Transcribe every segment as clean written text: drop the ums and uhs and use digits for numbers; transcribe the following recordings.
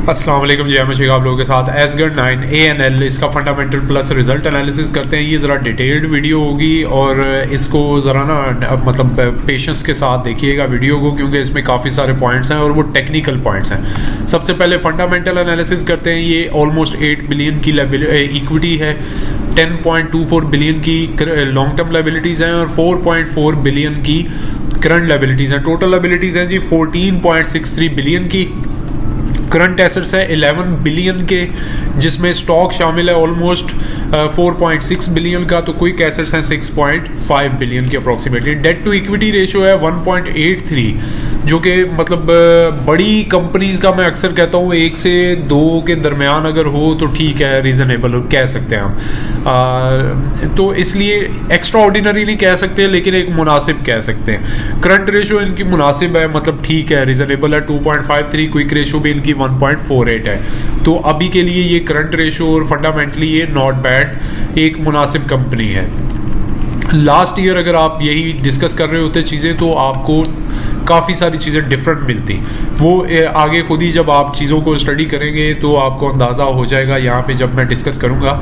अस्सलाम वालेकुम जी, मैं शेख आप लोगों के साथ एसगढ़ 9 ANL इसका फंडामेंटल प्लस रिजल्ट एनालिसिस करते हैं। ये ज़रा डिटेल्ड वीडियो होगी और इसको ज़रा ना मतलब पेशेंस के साथ देखिएगा वीडियो को, क्योंकि इसमें काफ़ी सारे पॉइंट्स हैं और वो टेक्निकल पॉइंट्स हैं। सबसे पहले फंडामेंटल एनालिसिस करते हैं। ये ऑलमोस्ट 8 बिलियन की इक्विटी है, 10.24 बिलियन की लॉन्ग टर्म लायबिलिटीज़ हैं और 4.4 बिलियन की करंट लायबिलिटीज़ हैं। टोटल लायबिलिटीज़ हैं जी 14.63 बिलियन की। करंट एसेट्स है 11 बिलियन के, जिसमें स्टॉक शामिल है ऑलमोस्ट 4.6 बिलियन का। तो क्विक एसेट्स हैं 6.5 बिलियन की approximately. Debt to equity ratio है 1.83, जो कि मतलब बड़ी कंपनीज का मैं अक्सर कहता हूँ 1 से 2 के दरमियान अगर हो तो ठीक है, रीज़नेबल कह सकते हैं हम। तो इसलिए एक्स्ट्रा ऑर्डिनरी नहीं कह सकते, लेकिन एक मुनासिब कह सकते हैं। करंट रेशियो इनकी मुनासिब है, मतलब ठीक है, रीज़नेबल है 2.53। क्विक रेशियो भी इनकी 1.48 है। तो अभी के लिए ये करंट रेशियो और फंडामेंटली ये नॉट बैड, एक मुनासिब कंपनी है। लास्ट ईयर अगर आप यही डिस्कस कर रहे होते चीज़ें तो आपको काफ़ी सारी चीज़ें डिफरेंट मिलती। वो आगे खुद ही जब आप चीज़ों को स्टडी करेंगे तो आपको अंदाज़ा हो जाएगा, यहाँ पे जब मैं डिस्कस करूँगा।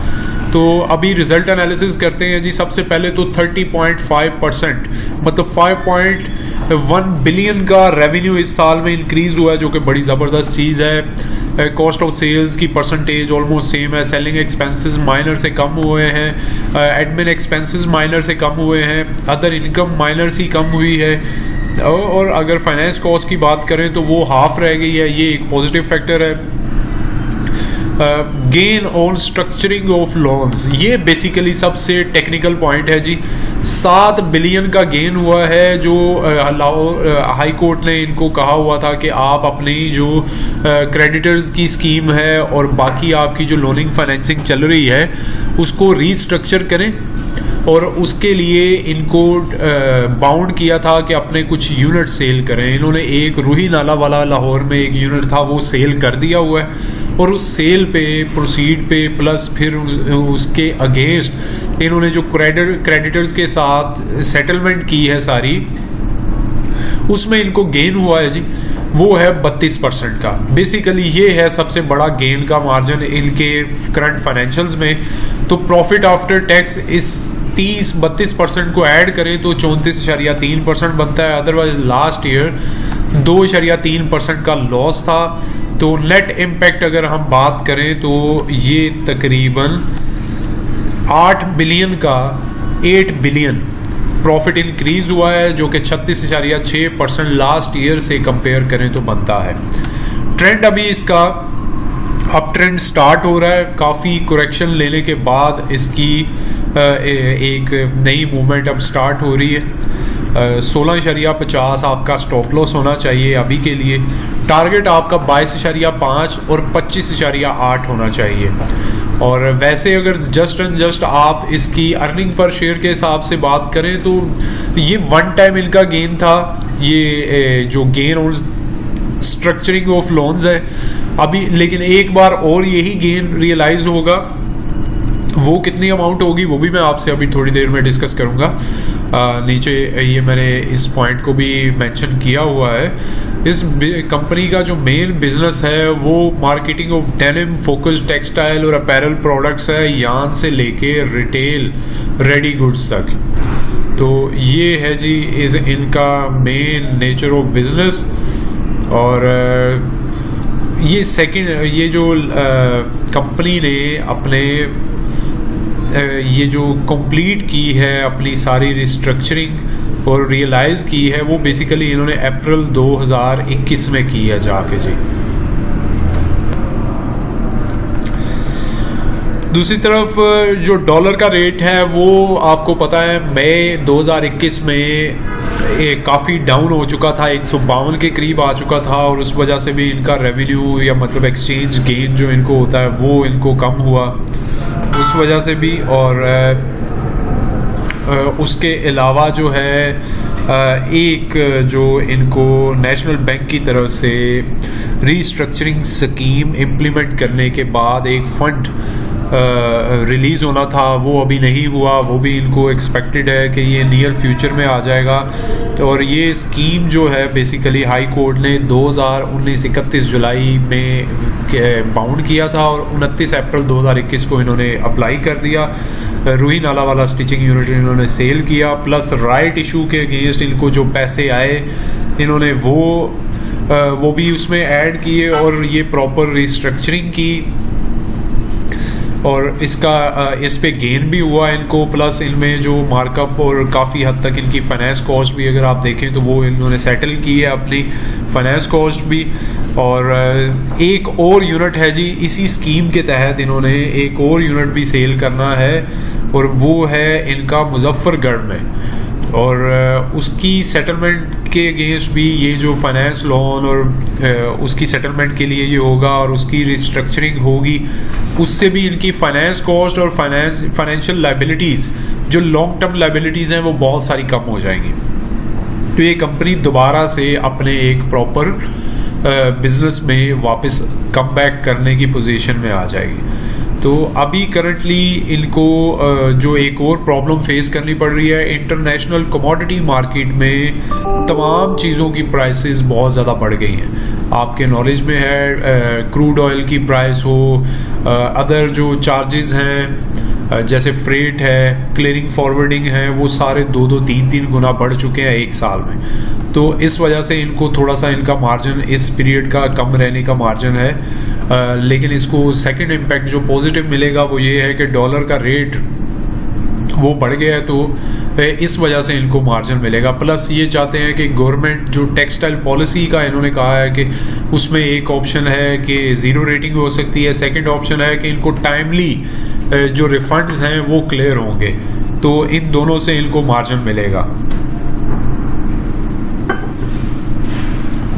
तो अभी रिज़ल्ट एनालिसिस करते हैं जी। सबसे पहले तो 30.5% मतलब 5.1 बिलियन का रेवेन्यू इस साल में इंक्रीज़ हुआ है, जो कि बड़ी ज़बरदस्त चीज़ है। कॉस्ट ऑफ सेल्स की परसेंटेज ऑलमोस्ट सेम है। सेलिंग एक्सपेंसेस माइनर से कम हुए हैं, एडमिन एक्सपेंसेस माइनर से कम हुए हैं, अदर इनकम माइनर सी कम हुई है। और अगर फाइनेंस कॉस्ट की बात करें तो वो हाफ रह गई है, ये एक पॉजिटिव फैक्टर है। Gain on structuring of loans, ये बेसिकली सबसे टेक्निकल पॉइंट है जी। 7 बिलियन का गेन हुआ है, जो हाई कोर्ट ने इनको कहा हुआ था कि आप अपनी जो क्रेडिटर्स की स्कीम है और बाकी आपकी जो लोनिंग फाइनेंसिंग चल रही है उसको रीस्ट्रक्चर करें, और उसके लिए इनको बाउंड किया था कि अपने कुछ यूनिट सेल करें। इन्होंने एक रूही नाला वाला लाहौर में एक यूनिट था वो सेल कर दिया हुआ है, और उस सेल पे प्रोसीड पे प्लस फिर उसके अगेंस्ट इन्होंने जो क्रेडिटर्स के साथ सेटलमेंट की है सारी, उसमें इनको गेन हुआ है जी, वो है 32% का। बेसिकली ये है सबसे बड़ा गेन का मार्जिन इनके करंट फाइनेंशियल्स में। तो प्रॉफिट आफ्टर टैक्स इस 32% को ऐड करें तो 34.3% बनता है। अदरवाइज लास्ट ईयर 2.3% का लॉस था। तो नेट इम्पैक्ट अगर हम बात करें तो ये तकरीबन 8 बिलियन का 8 बिलियन प्रॉफिट इंक्रीज हुआ है, जो कि 36.6% लास्ट ईयर से कंपेयर करें तो बनता है। ट्रेंड अभी इसका अप ट्रेंड स्टार्ट हो रहा है, काफ़ी करेक्शन लेने के बाद इसकी एक नई मूवमेंट अब स्टार्ट हो रही है। 16.50 आपका स्टॉप लॉस होना चाहिए अभी के लिए। टारगेट आपका 22.5 और 25.8 होना चाहिए। और वैसे अगर जस्ट एंड जस्ट आप इसकी अर्निंग पर शेयर के हिसाब से बात करें तो ये वन टाइम इनका गेन था। ये जो gain on structuring of loans है अभी, लेकिन एक बार और यही गेन रियलाइज होगा। वो कितनी अमाउंट होगी वो भी मैं आपसे अभी थोड़ी देर में डिस्कस करूंगा। नीचे ये मैंने इस पॉइंट को भी मेंशन किया हुआ है। इस कंपनी का जो मेन बिजनेस है वो marketing of denim focused textile और अपैरल प्रोडक्ट्स है, यान से लेके रिटेल रेडी गुड्स तक। तो ये है जी इनका मेन नेचर ऑफ बिजनेस। और ये जो कंपनी ने अपने ये जो कंप्लीट की है अपनी सारी रिस्ट्रक्चरिंग और रियलाइज़ की है, वो बेसिकली इन्होंने अप्रैल 2021 में की है जाके जी। दूसरी तरफ जो डॉलर का रेट है वो आपको पता है मई 2021 में काफ़ी डाउन हो चुका था, 152 के करीब आ चुका था, और उस वजह से भी इनका रेवेन्यू या मतलब एक्सचेंज गेन जो इनको होता है वो इनको कम हुआ उस वजह से भी। और उसके अलावा जो है एक जो इनको नेशनल बैंक की तरफ से रीस्ट्रक्चरिंग स्कीम इम्प्लीमेंट करने के बाद एक फ़ंड रिलीज़ होना था, वो अभी नहीं हुआ। वो भी इनको एक्सपेक्टेड है कि ये नियर फ्यूचर में आ जाएगा। तो और ये स्कीम जो है बेसिकली हाई कोर्ट ने 2019 31 जुलाई में बाउंड किया था और 29 अप्रैल 2021 को इन्होंने अप्लाई कर दिया। रूही नाला वाला स्टिचिंग यूनिट इन्होंने सेल किया, प्लस राइट इशू के अगेंस्ट इनको जो पैसे आए इन्होंने वो भी उसमें ऐड किए और ये प्रॉपर रिस्ट्रक्चरिंग की और इस पे गेन भी हुआ इनको। प्लस इनमें जो मार्कअप और काफ़ी हद तक इनकी फाइनेंस कॉस्ट भी अगर आप देखें तो वो इन्होंने सेटल की है अपनी फाइनेंस कॉस्ट भी। और एक और यूनिट है जी, इसी स्कीम के तहत इन्होंने एक और यूनिट भी सेल करना है और वो है इनका मुजफ्फरगढ़ में। और उसकी सेटलमेंट के अगेंस्ट भी ये जो फाइनेंस लोन और उसकी सेटलमेंट के लिए ये होगा और उसकी रिस्ट्रक्चरिंग होगी, उससे भी इनकी फाइनेंस कॉस्ट और फाइनेंशियल लाइबिलिटीज़ जो लॉन्ग टर्म लाइबिलिटीज़ हैं वो बहुत सारी कम हो जाएंगी। तो ये कंपनी दोबारा से अपने एक प्रॉपर बिजनेस में वापस कम बैक करने की पोजीशन में आ जाएगी। तो अभी करंटली इनको जो एक और प्रॉब्लम फेस करनी पड़ रही है, इंटरनेशनल कमोडिटी मार्केट में तमाम चीज़ों की प्राइसेस बहुत ज़्यादा बढ़ गई हैं। आपके नॉलेज में है क्रूड ऑयल की प्राइस हो, अदर जो चार्जेस हैं जैसे फ्रेट है, क्लियरिंग फॉरवर्डिंग है, वो सारे 2-2 3-3 गुना बढ़ चुके हैं एक साल में। तो इस वजह से इनको थोड़ा सा इनका मार्जिन इस पीरियड का कम रहने का मार्जिन है। लेकिन इसको सेकंड इम्पैक्ट जो पॉजिटिव मिलेगा वो ये है कि डॉलर का रेट वो बढ़ गया है, तो इस वजह से इनको मार्जिन मिलेगा। प्लस ये चाहते हैं कि गवर्नमेंट जो टेक्सटाइल पॉलिसी का इन्होंने कहा है कि उसमें एक ऑप्शन है कि ज़ीरो रेटिंग हो सकती है, सेकंड ऑप्शन है कि इनको टाइमली जो रिफंड्स हैं वो क्लियर होंगे। तो इन दोनों से इनको मार्जिन मिलेगा।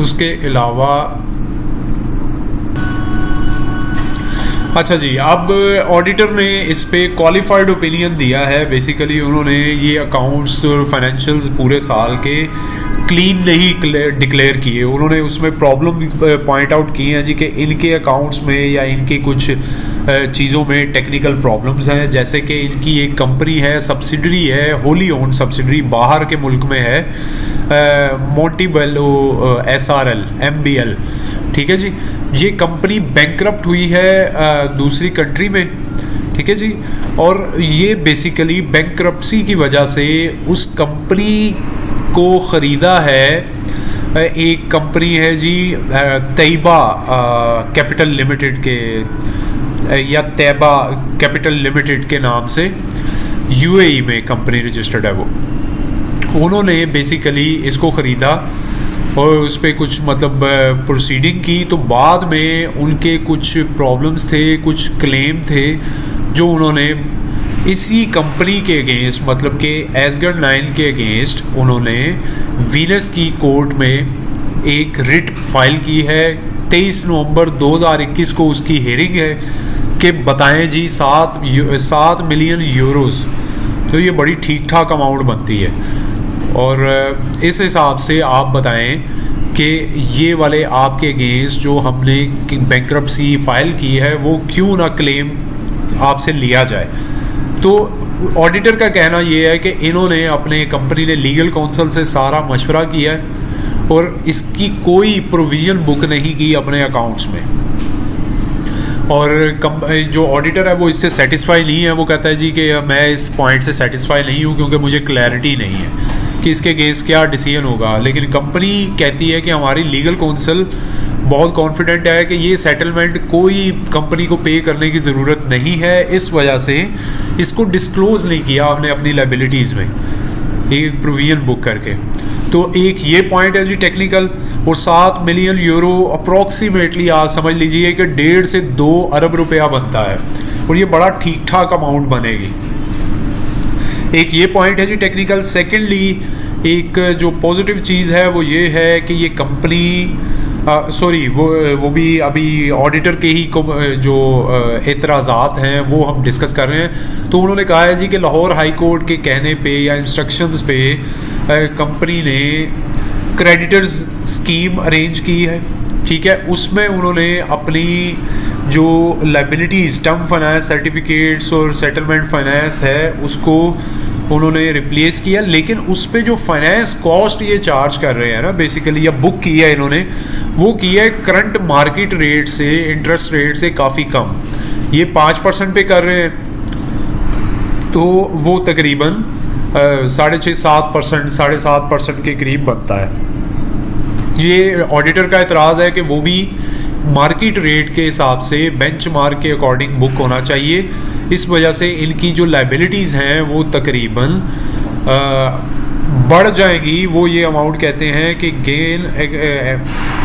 उसके अलावा अच्छा जी, अब ऑडिटर ने इस पे क्वालिफाइड ओपिनियन दिया है। बेसिकली उन्होंने ये अकाउंट्स और फाइनेंशियल्स पूरे साल के क्लीन नहीं डिक्लेयर किए। उन्होंने उसमें प्रॉब्लम पॉइंट आउट की हैं जी कि इनके अकाउंट्स में या इनके कुछ चीज़ों में टेक्निकल प्रॉब्लम्स हैं। जैसे कि इनकी एक कंपनी है, सब्सिडरी है, होली ओन्ड सब्सिडरी, बाहर के मुल्क में है, मोंटीबेलो SRL MBL, ठीक है जी। ये कंपनी बैंकरप्ट हुई है दूसरी कंट्री में, ठीक है जी। और ये बेसिकली बैंकरप्सी की वजह से उस कंपनी को ख़रीदा है एक कंपनी है जी तैयबा कैपिटल लिमिटेड के या तैयबा कैपिटल लिमिटेड के नाम से UAE में कंपनी रजिस्टर्ड है। वो उन्होंने बेसिकली इसको ख़रीदा और उस पर कुछ मतलब प्रोसीडिंग की। तो बाद में उनके कुछ प्रॉब्लम्स थे, कुछ क्लेम थे जो उन्होंने इसी कंपनी के अगेंस्ट मतलब कि एसगढ़ 9 के अगेंस्ट उन्होंने वीनस की कोर्ट में एक रिट फाइल की है। 23 नवंबर 2021 को उसकी हेयरिंग है कि बताएं जी 7 मिलियन यूरोस, तो ये बड़ी ठीक ठाक अमाउंट बनती है। और इस हिसाब से आप बताएं कि ये वाले आपके अगेंस्ट जो हमने बैंकरप्सी फाइल की है वो क्यों ना क्लेम आपसे लिया जाए। तो ऑडिटर का कहना ये है कि इन्होंने अपने कंपनी ने लीगल काउंसिल से सारा मशवरा किया है और इसकी कोई प्रोविज़न बुक नहीं की अपने अकाउंट्स में। और जो ऑडिटर है वो इससे सेटिस्फाई नहीं है। वो कहता है जी कि मैं इस पॉइंट से सेटिस्फाई नहीं हूँ क्योंकि मुझे क्लैरिटी नहीं है कि इसके अगेंस्ट क्या डिसीजन होगा। लेकिन कंपनी कहती है कि हमारी लीगल काउंसिल बहुत कॉन्फिडेंट है कि ये सेटलमेंट कोई कंपनी को पे करने की ज़रूरत नहीं है, इस वजह से इसको डिस्क्लोज़ नहीं किया आपने अपनी लाइबिलिटीज़ में एक प्रोविजन बुक करके। तो एक ये पॉइंट है जी टेक्निकल। और 7 मिलियन यूरो अप्रॉक्सीमेटली आप समझ लीजिए कि 1.5 से 2 अरब रुपया बनता है और ये बड़ा ठीक ठाक अमाउंट बनेगी। एक ये पॉइंट है जी टेक्निकल। सेकेंडली एक जो पॉजिटिव चीज़ है वो ये है कि ये कंपनी वो भी अभी ऑडिटर के ही जो एतराज़ात हैं वो हम डिस्कस कर रहे हैं। तो उन्होंने कहा है जी कि लाहौर हाई कोर्ट के कहने पे या इंस्ट्रक्शंस पे कंपनी ने क्रेडिटर्स स्कीम अरेंज की है, ठीक है। उसमें उन्होंने अपनी जो लाइबिलिटीज़, टर्म फाइनेंस सर्टिफिकेट्स और सेटलमेंट फाइनेंस है, उसको उन्होंने रिप्लेस किया, लेकिन उस पे जो फाइनेंस कॉस्ट ये चार्ज कर रहे हैं ना बेसिकली, या बुक किया है इन्होंने, वो किया है करंट मार्केट रेट से, इंटरेस्ट रेट से काफ़ी कम। ये 5% पे कर रहे हैं, तो वो तकरीबन 6.5-7%, 7.5% के करीब बनता है। ये ऑडिटर का एतराज़ है कि वो भी मार्केट रेट के हिसाब से, बेंचमार्क के अकॉर्डिंग बुक होना चाहिए। इस वजह से इनकी जो लाइबिलिटीज़ हैं वो तकरीबन बढ़ जाएगी। वो ये अमाउंट कहते हैं कि गेन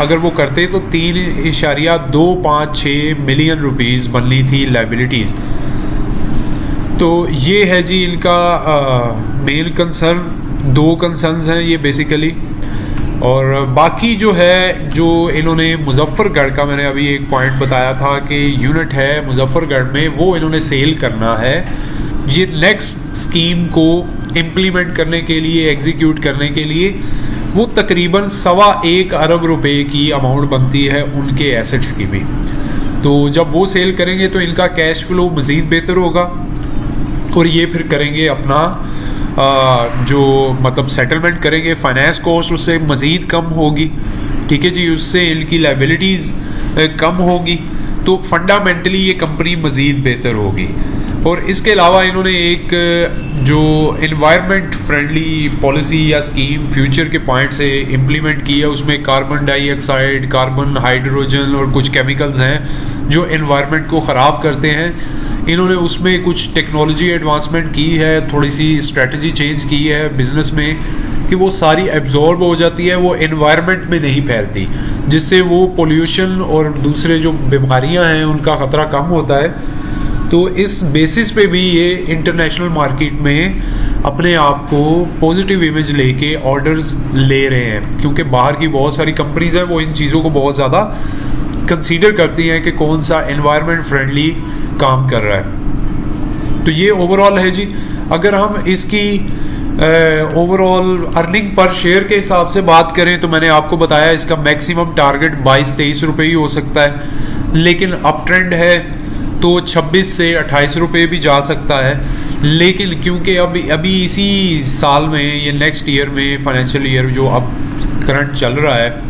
अगर वो करते तो 3.256 मिलियन रुपीज़ बननी थी लाइबिलिटीज़। तो ये है जी इनका मेन कंसर्न। 2 कंसर्न्स हैं ये बेसिकली। और बाकी जो है, जो इन्होंने मुजफ्फरगढ़ का, मैंने अभी एक पॉइंट बताया था कि यूनिट है मुजफ्फरगढ़ में, वो इन्होंने सेल करना है। ये नेक्स्ट स्कीम को इम्प्लीमेंट करने के लिए, एग्जीक्यूट करने के लिए, वो तकरीबन 1.25 अरब रुपए की अमाउंट बनती है उनके एसेट्स की भी। तो जब वो सेल करेंगे तो इनका कैश फ्लो मज़ीद बेहतर होगा, और ये फिर करेंगे अपना जो मतलब सेटलमेंट करेंगे, फाइनेंस कॉस्ट उससे मज़ीद कम होगी, ठीक है जी, उससे इनकी लाइबिलिटीज़ कम होगी, तो फंडामेंटली ये कंपनी मज़ीद बेहतर होगी। और इसके अलावा इन्होंने एक जो एनवायरनमेंट फ्रेंडली पॉलिसी या स्कीम फ्यूचर के पॉइंट से इम्प्लीमेंट की है, उसमें कार्बन डाइऑक्साइड, कार्बन हाइड्रोजन और कुछ केमिकल्स हैं जो एनवायरनमेंट को ख़राब करते हैं। इन्होंने उसमें कुछ टेक्नोलॉजी एडवांसमेंट की है, थोड़ी सी स्ट्रेटजी चेंज की है बिज़नेस में, कि वो सारी एब्जॉर्ब हो जाती है, वो एनवायरनमेंट में नहीं फैलती, जिससे वो पोल्यूशन और दूसरे जो बीमारियां हैं उनका ख़तरा कम होता है। तो इस बेसिस पे भी ये इंटरनेशनल मार्केट में अपने आप को पॉजिटिव इमेज लेके ऑर्डर्स ले रहे हैं, क्योंकि बाहर की बहुत सारी कंपनीज हैं वो इन चीज़ों को बहुत ज़्यादा कंसीडर करती हैं कि कौन सा एनवायरनमेंट फ्रेंडली काम कर रहा है। तो ये ओवरऑल है जी। अगर हम इसकी ओवरऑल अर्निंग पर शेयर के हिसाब से बात करें तो मैंने आपको बताया इसका मैक्सिमम टारगेट 22-23 रुपये ही हो सकता है, लेकिन अप ट्रेंड है तो 26 से 28 रुपये भी जा सकता है। लेकिन क्योंकि अभी इसी साल में, ये नेक्स्ट ईयर में, फाइनेंशियल ईयर जो अब करंट चल रहा है,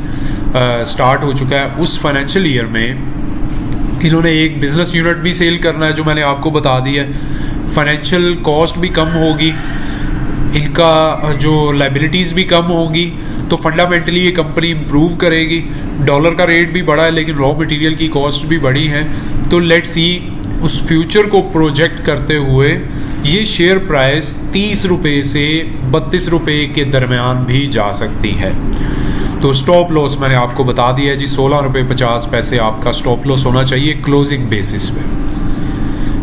स्टार्ट हो चुका है, उस फाइनेंशियल ईयर में इन्होंने एक बिज़नेस यूनिट भी सेल करना है जो मैंने आपको बता दिया है। फाइनेंशियल कॉस्ट भी कम होगी, इनका जो लाइबिलिटीज़ भी कम होगी, तो फंडामेंटली ये कंपनी इम्प्रूव करेगी। डॉलर का रेट भी बढ़ा है, लेकिन रॉ मटेरियल की कॉस्ट भी बढ़ी है। तो लेट्स सी, उस फ्यूचर को प्रोजेक्ट करते हुए ये शेयर प्राइस 30 रुपये से 32 रुपये के दरमियान भी जा सकती है। तो स्टॉप लॉस मैंने आपको बता दिया है जी, 16 रुपये 50 पैसे आपका स्टॉप लॉस होना चाहिए क्लोजिंग बेसिस पे।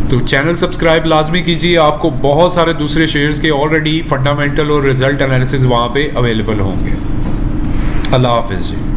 तो चैनल सब्सक्राइब लाजमी कीजिए, आपको बहुत सारे दूसरे शेयर्स के ऑलरेडी फंडामेंटल और रिजल्ट एनालिसिस वहाँ पे अवेलेबल होंगे। अल्लाह हाफिज़ जी।